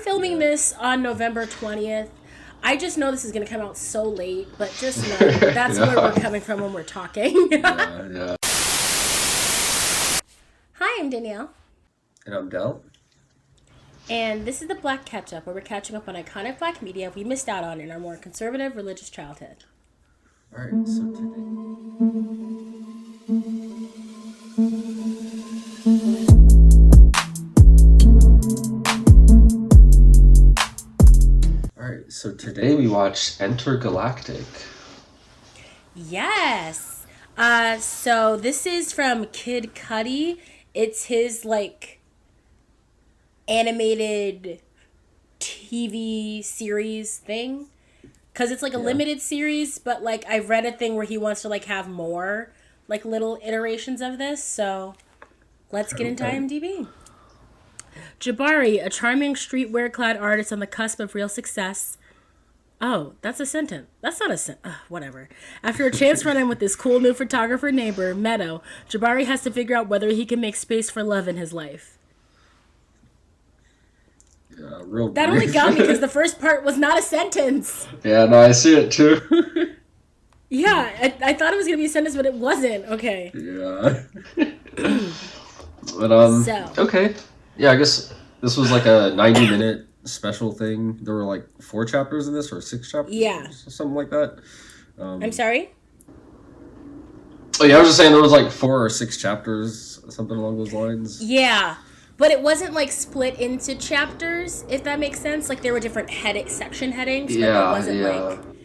filming this on November 20th. I just know this is going to come out so late, but just know that's where we're coming from when we're talking. Yeah. Hi, I'm Danielle. And I'm Del. And this is the Black Catch-Up, where we're catching up on iconic Black media we missed out on in our more conservative religious childhood. All right, so today... Alright, so today we watched Entergalactic. Yes. So this is from Kid Cudi. It's his, animated TV series thing. Because it's, a limited series, but, I've read a thing where he wants to, have more, little iterations of this. So let's get into IMDb. Jabari, a charming streetwear-clad artist on the cusp of real success. Oh, that's a sentence. That's not a sentence. Whatever. After a chance run-in with his cool new photographer neighbor, Meadow, Jabari has to figure out whether he can make space for love in his life. Yeah, real That only got me because the first part was not a sentence. Yeah, no, I see it too. Yeah, I thought it was going to be a sentence, but it wasn't. Okay. Yeah. But, okay. Yeah, I guess this was a 90-minute special thing. There were 4 chapters in this, or 6 chapters? Yeah. Something like that. I'm sorry? Oh, yeah, I was just saying there was 4 or 6 chapters, something along those lines. Yeah. But it wasn't split into chapters, if that makes sense. There were different section headings, but it wasn't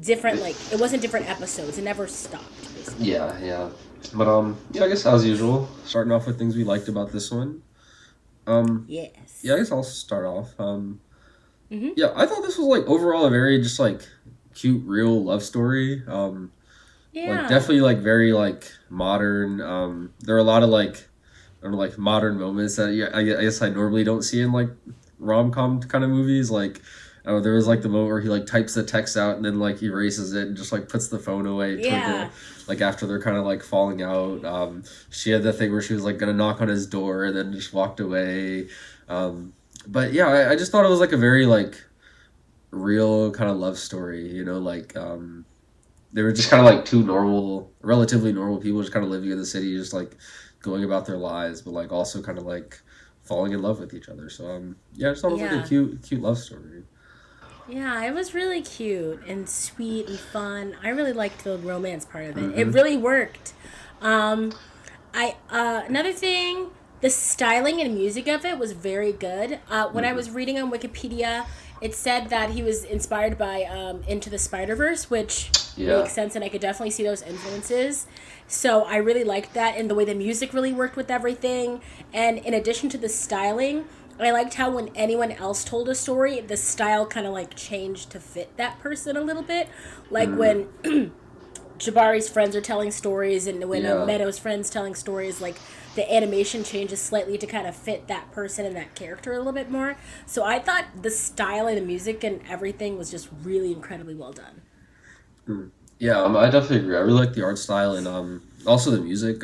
different, it wasn't different episodes. It never stopped, basically. Yeah. But, yeah, I guess as usual, starting off with things we liked about this one. Yes. Yeah, I guess I'll start off. Yeah, I thought this was overall a very just cute, real love story. Yeah. Definitely very modern. There are a lot of I don't know, modern moments that I guess I normally don't see in rom-com kind of movies. There was the moment where he types the text out and then erases it and just puts the phone away. Yeah. After they're kind of falling out. She had the thing where she was gonna knock on his door and then just walked away. But yeah, I just thought it was a very real kind of love story. They were just kind of two relatively normal people just kind of living in the city, just going about their lives, but also kind of falling in love with each other. So yeah, I just thought it was a cute love story. Yeah, it was really cute and sweet and fun. I really liked the romance part of it. Mm-hmm. It really worked. Another thing, the styling and music of it was very good. When I was reading on Wikipedia, it said that he was inspired by Into the Spider-Verse, which makes sense, and I could definitely see those influences. So I really liked that, and the way the music really worked with everything. And in addition to the styling, I liked how when anyone else told a story, the style kind of changed to fit that person a little bit. When Jabari's friends are telling stories and when Meadow's friends telling stories, the animation changes slightly to kind of fit that person and that character a little bit more. So I thought the style and the music and everything was just really incredibly well done. Yeah, I definitely agree. I really like the art style and also the music.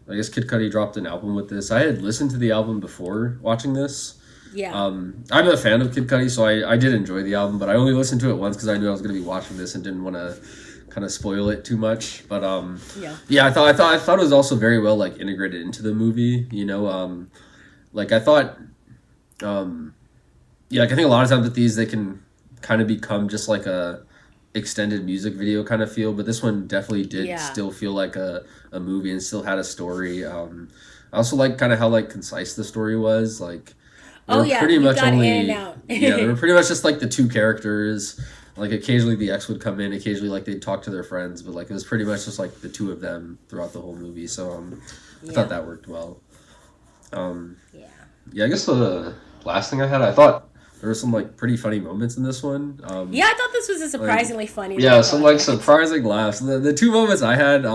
I guess Kid Cudi dropped an album with this. I had listened to the album before watching this. Yeah. I'm a fan of Kid Cudi, so I did enjoy the album, but I only listened to it once because I knew I was going to be watching this and didn't want to kind of spoil it too much. But yeah, I thought it was also very well integrated into the movie. I thought, I think a lot of times with these they can kind of become just a extended music video kind of feel, but this one definitely did still feel like a movie and still had a story. I also kind of how concise the story was. Pretty much only in and out. Yeah, they were pretty much just the 2 characters. Occasionally the ex would come in, occasionally they'd talk to their friends, but it was pretty much just the 2 of them throughout the whole movie. So I thought that worked well. I guess the last thing I thought there were some pretty funny moments in this one. Yeah, I thought this was a surprisingly funny. Yeah, some surprising laughs. The 2 moments I had,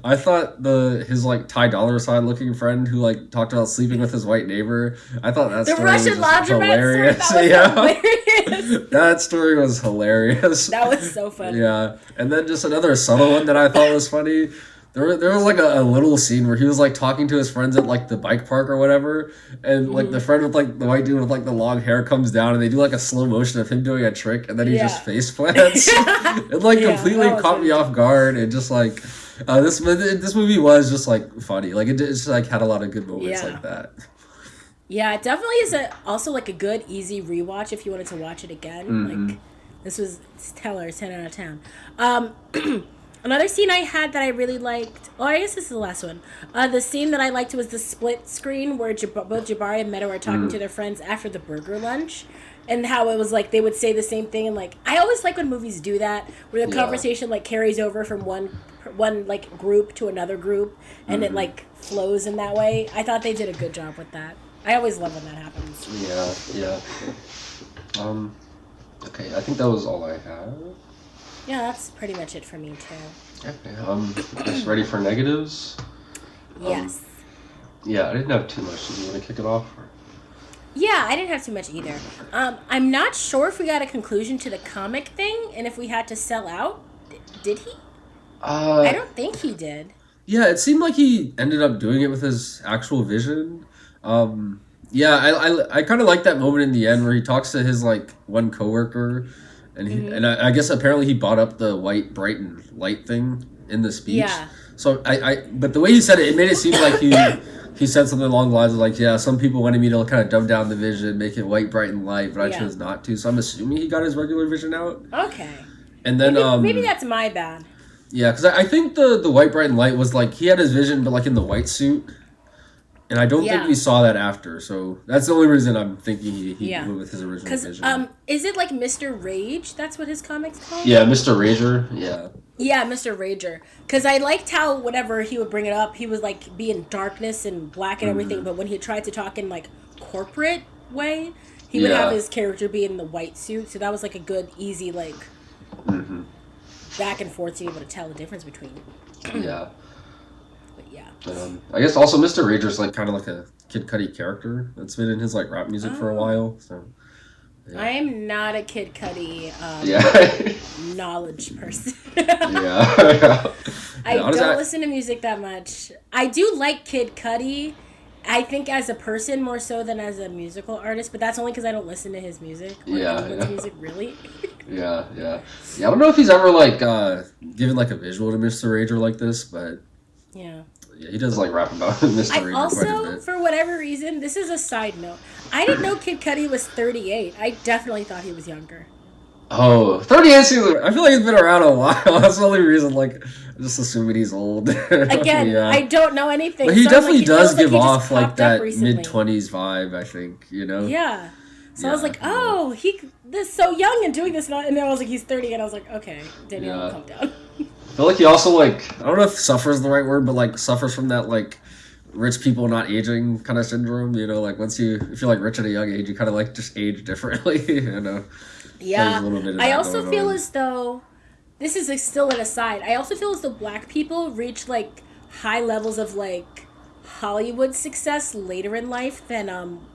I thought his Ty Dolla $ign looking friend who talked about sleeping with his white neighbor. I thought that story was hilarious. Hilarious. That story was hilarious. That was so funny. Yeah, and then just another subtle one that I thought was funny. there was like a little scene where he was like talking to his friends at like the bike park or whatever, and like the friend with like the white dude with like the long hair comes down and they do like a slow motion of him doing a trick and then he just face plants. It like completely caught me off guard and just like this movie was just like funny. Like it just like had a lot of good moments like that. Yeah, it definitely is also like a good easy rewatch if you wanted to watch it again. Like this was stellar, 10 out of 10. Another scene I had that I really liked. Oh, I guess this is the last one. The scene that I liked was the split screen where both Jabari and Meadow are talking to their friends after the burger lunch, and how it was like they would say the same thing. And like I always like when movies do that, where the conversation like carries over from one like group to another group, and it like flows in that way. I thought they did a good job with that. I always love when that happens. Yeah. Okay, I think that was all I have. Yeah, that's pretty much it for me too. Okay, just ready for negatives? Yes. Yeah, I didn't have too much. Do you want to kick it off? Or? Yeah, I didn't have too much either. I'm not sure if we got a conclusion to the comic thing and if we had to sell out. Did he? I don't think he did. Yeah, it seemed like he ended up doing it with his actual vision. Yeah, I kind of like that moment in the end where he talks to his like one coworker, and he and I guess apparently he bought up the white bright and light thing in the speech. Yeah. So but the way he said it, it made it seem like he said something along the lines of like, yeah, some people wanted me to kind of dumb down the vision, make it white, bright, and light, but I chose not to. So I'm assuming he got his regular vision out. Okay. And then maybe that's my bad. Yeah, because I think the white, bright, and light was like he had his vision, but like in the white suit. And I don't think we saw that after, so that's the only reason I'm thinking he went with his original vision. Is it like Mr. Rage? That's what his comic's called? Yeah, Mr. Rager, yeah. Yeah, Mr. Rager. Because I liked how whenever he would bring it up, he would like be in darkness and black and everything, but when he tried to talk in like corporate way, he would have his character be in the white suit, so that was like a good, easy like back and forth to be able to tell the difference between. Yeah. Yeah. I guess also Mr. Rager's like kind of like a Kid Cudi character that's been in his like rap music for a while. So yeah. I'm not a Kid Cudi knowledge person. I don't listen to music that much. I do like Kid Cudi. I think as a person more so than as a musical artist, but that's only because I don't listen to his music. Anyone's music, really. Yeah. I don't know if he's ever like given like a visual to Mr. Rager like this, but yeah, he does like rap about Mr. Rager. Also, for whatever reason, this is a side note. I didn't know Kid Cudi was 38. I definitely thought he was younger. Oh, 38 seems like, I feel like he's been around a while. That's the only reason, like, I'm just assuming he's old. Again, I don't know anything. But he definitely does give off, like, that mid-20s vibe, I think, you know? Yeah. So I was like, oh, this so young and doing this, and then I was like, he's 30, and I was like, okay, Danielle, calm down. I feel like he also, like, I don't know if suffers the right word, but, like, suffers from that, like, rich people not aging kind of syndrome, you know? Like, if you're, like, rich at a young age, you kind of, like, just age differently, you know? Yeah. I also feel as though, this is like still an aside, I also feel as though black people reach, like, high levels of, like, Hollywood success later in life than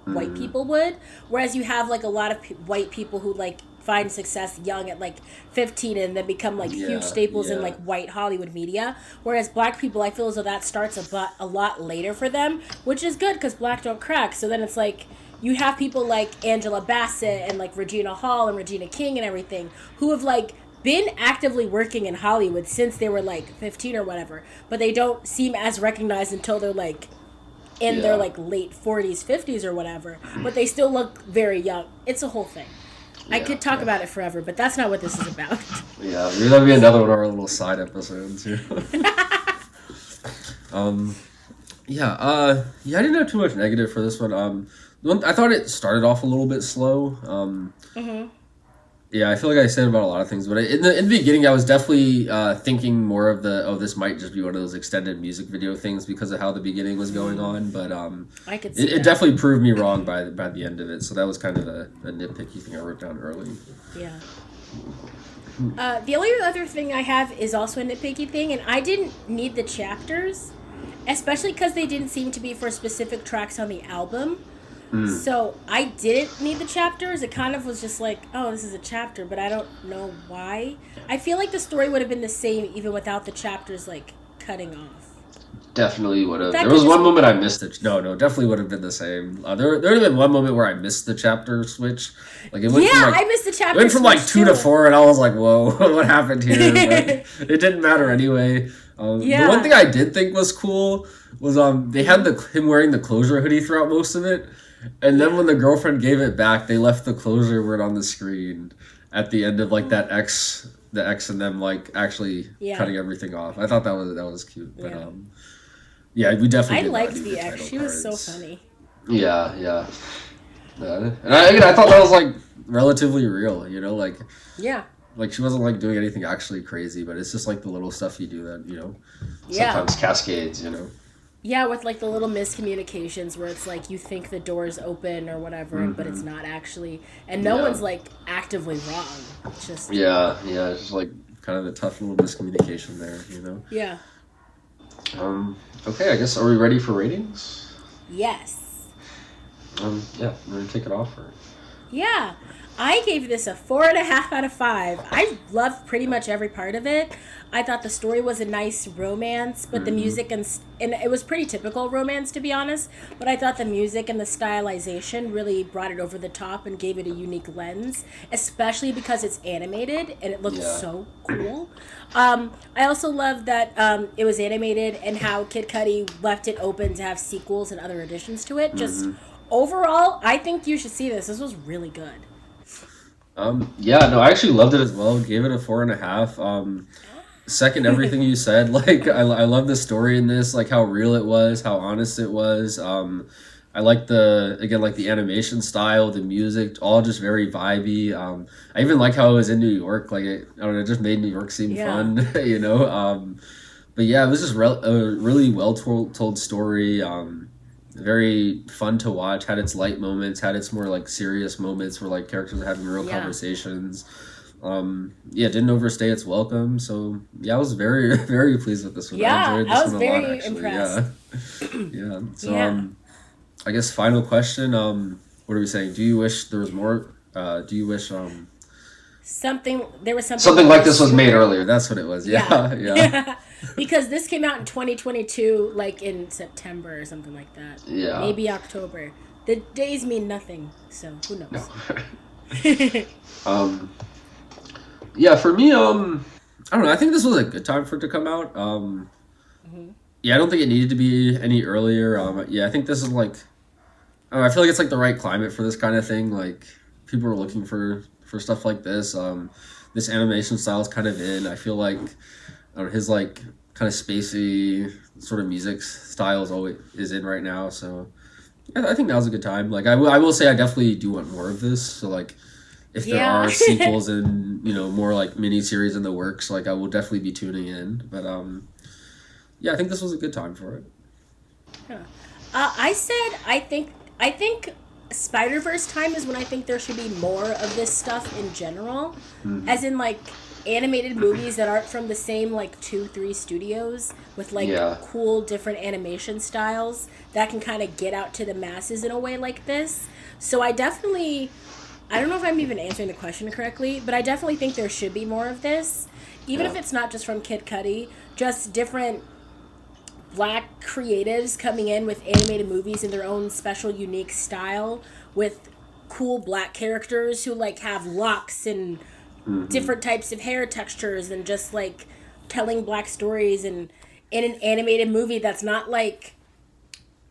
white people would. Whereas you have, like, a lot of white people who, like, find success young at like 15 and then become like huge staples in like white Hollywood media, whereas black people, I feel as though that starts a lot later for them, which is good because black don't crack. So then it's like you have people like Angela Bassett and like Regina Hall and Regina King and everything who have like been actively working in Hollywood since they were like 15 or whatever, but they don't seem as recognized until they're like in their like late 40s 50s or whatever, but they still look very young. It's a whole thing. I could talk about it forever, but that's not what this is about. Yeah, maybe that'll be another one of our little side episodes. I didn't have too much negative for this one. I thought it started off a little bit slow. Yeah, I feel like I said about a lot of things, but in the beginning, I was definitely thinking more of this might just be one of those extended music video things because of how the beginning was going on. But I could see it definitely proved me wrong by the end of it. So that was kind of a nitpicky thing I wrote down early. Yeah. The only other thing I have is also a nitpicky thing, and I didn't need the chapters, especially because they didn't seem to be for specific tracks on the album. So I didn't need the chapters. It kind of was just like, oh, this is a chapter, but I don't know why. I feel like the story would have been the same even without the chapters, like, cutting off. Definitely would have. There was one moment I missed it. No, definitely would have been the same. There would have been one moment where I missed the chapter switch. Like it went from like, I missed the chapter. It went from like 2 to 4, and I was like, "Whoa, what happened here?" But it didn't matter anyway. The one thing I did think was cool was they had him wearing the closure hoodie throughout most of it, and then when the girlfriend gave it back, they left the closure word on the screen at the end of like the X and them like actually cutting everything off. I thought that was cute, but yeah, we definitely. I liked the X. She was so funny. Yeah. And I thought that was like relatively real, you know, like. Yeah. Like she wasn't like doing anything actually crazy, but it's just like the little stuff you do that, you know, sometimes cascades, you know. Yeah, with like the little miscommunications where it's like you think the door's open or whatever, but it's not actually, and no one's like actively wrong. It's just it's just like kind of a tough little miscommunication there, you know. Yeah. Okay, I guess are we ready for ratings? Yes. Yeah, we're gonna take it off. Yeah, I gave this a 4.5 out of 5. I loved pretty much every part of it. I thought the story was a nice romance, but the music and it was pretty typical romance, to be honest. But I thought the music and the stylization really brought it over the top and gave it a unique lens, especially because it's animated and it looked so cool. I also love that it was animated and how Kid Cudi left it open to have sequels and other additions to it. Just overall, I think you should see this. This was really good. I actually loved it as well. Gave it a 4.5. Second everything you said. Like I love the story in this, like how real it was, how honest it was. I like the animation style, the music, all just very vibey. I even like how it was in New York. Like I don't know, it just made New York seem fun, you know. But yeah, it was just a really well told story. Very fun to watch. Had its light moments. Had its more like serious moments where like characters are having real conversations. Didn't overstay its welcome. So I was very very pleased with this one. I enjoyed this one a lot, actually. Impressed. So I guess final question. What are we saying? Do you wish there was more? Do you wish something like this was made earlier? That's what it was. Yeah. Because this came out in 2022, like in September or something like that. Yeah. Maybe October. The days mean nothing, so who knows? No. For me, I don't know. I think this was a good time for it to come out. I don't think it needed to be any earlier. I think this is like, I feel like it's like the right climate for this kind of thing. Like people are looking for stuff like this. This animation style is kind of in. I feel like his like kind of spacey sort of music style is in right now. So I think now's a good time. Like I will say I definitely do want more of this. So like if there are sequels and more like mini series in the works, like I will definitely be tuning in. But I think this was a good time for it. I think Spider-Verse time is when I think there should be more of this stuff in general, as in like animated movies that aren't from the same like 2-3 studios with like cool different animation styles that can kind of get out to the masses in a way like this. So I don't know if I'm even answering the question correctly, but I definitely think there should be more of this, even if it's not just from Kid Cudi, just different Black creatives coming in with animated movies in their own special unique style with cool Black characters who like have locks and different types of hair textures and just like telling Black stories and in an animated movie that's not like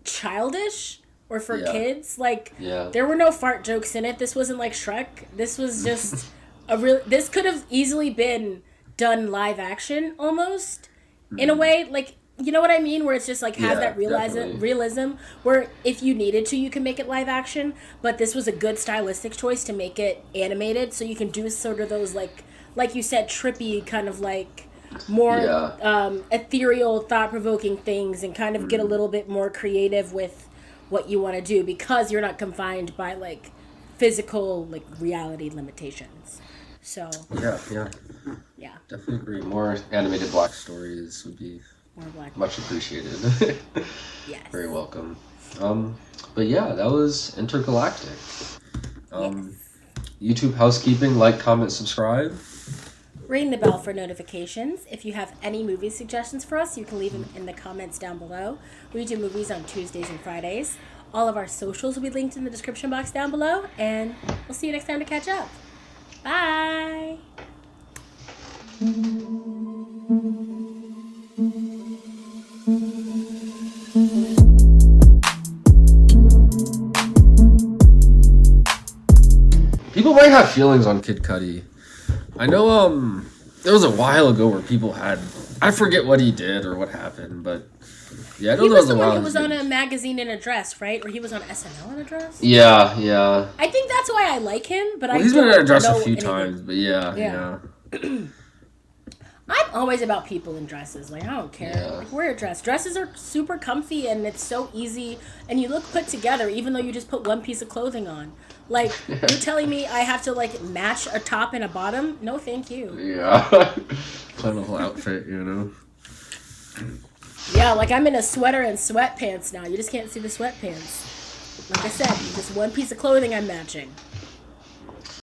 childish or for kids. Like there were no fart jokes in it. This wasn't like Shrek. This was just this could have easily been done live action almost in a way, like, you know what I mean? Where it's just like has that realism where if you needed to, you can make it live action. But this was a good stylistic choice to make it animated, so you can do sort of those like you said, trippy kind of like more ethereal, thought-provoking things, and kind of get a little bit more creative with what you want to do because you're not confined by like physical like reality limitations. So yeah, definitely agree. More animated Black stories would be much appreciated. Yes. Very welcome. But that was Intergalactic. YouTube housekeeping, like, comment, subscribe. Ring the bell for notifications. If you have any movie suggestions for us, you can leave them in the comments down below. We do movies on Tuesdays and Fridays. All of our socials will be linked in the description box down below, and we'll see you next time to catch up. Bye! People might have feelings on Kid Cudi. I know, it was a while ago where people had... I forget what he did or what happened, but... Yeah, I know he that was the one while who was on a magazine in a dress, right? Or he was on SNL in a dress? Yeah. I think that's why I like him, but he's been in a dress a few times, but yeah. I'm always about people in dresses. Like, I don't care. Yeah. Like, wear a dress. Dresses are super comfy, and it's so easy, and you look put together, even though you just put one piece of clothing on. Like, you're telling me I have to, like, match a top and a bottom? No, thank you. Yeah. Plan a whole outfit, you know? Yeah, like, I'm in a sweater and sweatpants now. You just can't see the sweatpants. Like I said, just one piece of clothing I'm matching.